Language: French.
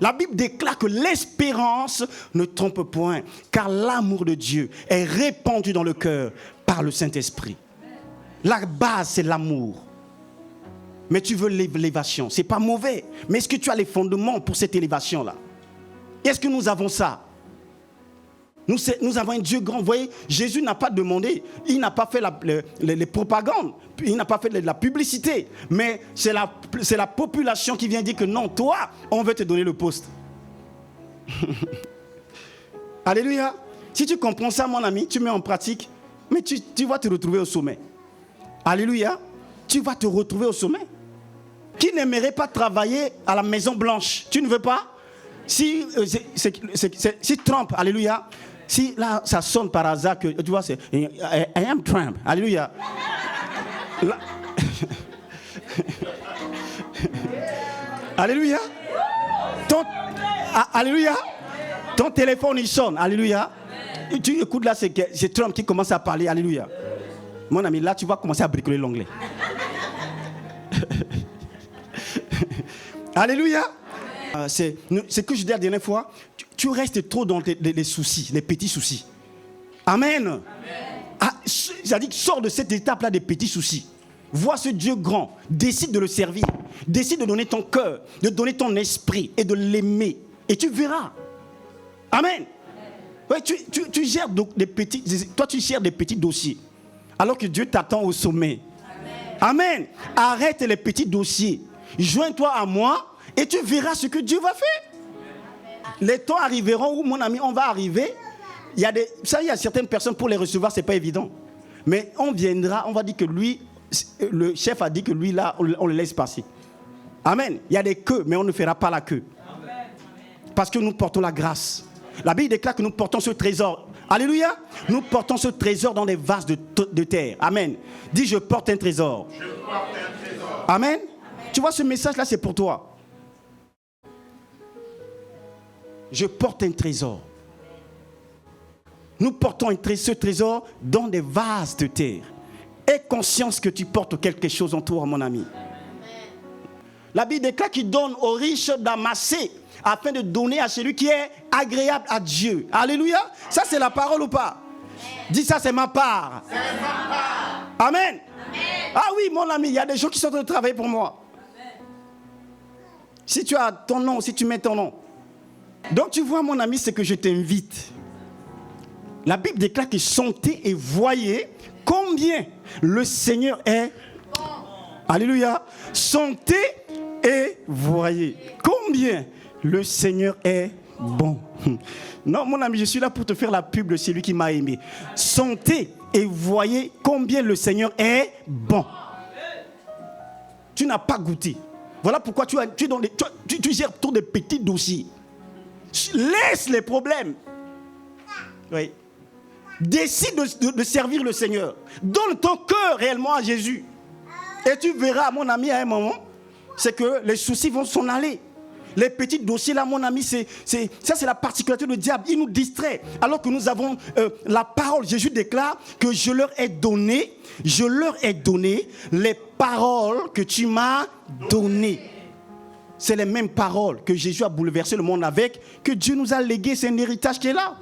La Bible déclare que l'espérance ne trompe point, car l'amour de Dieu est répandu dans le cœur par le Saint-Esprit. La base, c'est l'amour. Mais tu veux l'élévation, ce n'est pas mauvais. Mais est-ce que tu as les fondements pour cette élévation-là? Est-ce que nous avons ça? Nous avons un Dieu grand. Vous voyez, Jésus n'a pas demandé, il n'a pas fait les propagandes, il n'a pas fait de la publicité. Mais c'est la population qui vient dire que non, toi, on veut te donner le poste. Alléluia. Si tu comprends ça, mon ami, tu mets en pratique, mais tu vas te retrouver au sommet. Alléluia. Tu vas te retrouver au sommet. Qui n'aimerait pas travailler à la Maison Blanche? Tu ne veux pas? Si Trump, alléluia, si là ça sonne par hasard que tu vois, c'est I am Trump, alléluia. Là, alléluia. Alléluia. Ton téléphone il sonne, alléluia. Tu écoutes là, c'est Trump qui commence à parler, alléluia. Mon ami, là tu vas commencer à bricoler l'onglet. Alléluia. C'est ce que je dis la dernière fois. Tu restes trop dans les soucis, les petits soucis. Amen. C'est-à-dire que sors de cette étape-là des petits soucis. Vois ce Dieu grand. Décide de le servir. Décide de donner ton cœur, de donner ton esprit et de l'aimer. Et tu verras. Amen. Ouais, tu gères des petits. Toi, tu gères des petits dossiers. Alors que Dieu t'attend au sommet. Amen. Arrête les petits dossiers. Joins-toi à moi. Et tu verras ce que Dieu va faire. Les temps arriveront où, mon ami, on va arriver. Il y a certaines personnes, pour les recevoir, ce n'est pas évident. Mais on viendra, on va dire que lui, le chef a dit que lui, là, on le laisse passer. Amen. Il y a des queues, mais on ne fera pas la queue. Parce que nous portons la grâce. La Bible déclare que nous portons ce trésor. Alléluia. Nous portons ce trésor dans des vases de terre. Amen. Dis, je porte un trésor. Je porte un trésor. Amen. Tu vois, ce message-là, c'est pour toi. Je porte un trésor. Nous portons ce trésor dans des vases de terre. Aie conscience que tu portes quelque chose en toi, mon ami. La Bible déclare qu'il donne aux riches d'amasser afin de donner à celui qui est agréable à Dieu. Alléluia. Ça, c'est la parole ou pas? Dis ça, c'est ma part. C'est ma part. Amen. Amen. Ah oui, mon ami, il y a des gens qui sont en train de travailler pour moi. Amen. Si tu as ton nom, si tu mets ton nom. Donc tu vois, mon ami, c'est que je t'invite. La Bible déclare que sentez et voyez combien le Seigneur est bon. Alléluia. Sentez et voyez combien le Seigneur est bon. Non, mon ami, je suis là pour te faire la pub de celui qui m'a aimé. Sentez et voyez combien le Seigneur est bon. Tu n'as pas goûté. Voilà pourquoi tu gères tous des petits dossiers. Laisse les problèmes. Oui. Décide de servir le Seigneur. Donne ton cœur réellement à Jésus. Et tu verras, mon ami, à un moment, c'est que les soucis vont s'en aller. Les petits dossiers là, mon ami, ça c'est la particularité du diable. Il nous distrait. Alors que nous avons la parole. Jésus déclare que je leur ai donné les paroles que tu m'as données. C'est les mêmes paroles que Jésus a bouleversé le monde avec, que Dieu nous a légué. C'est un héritage qui est là.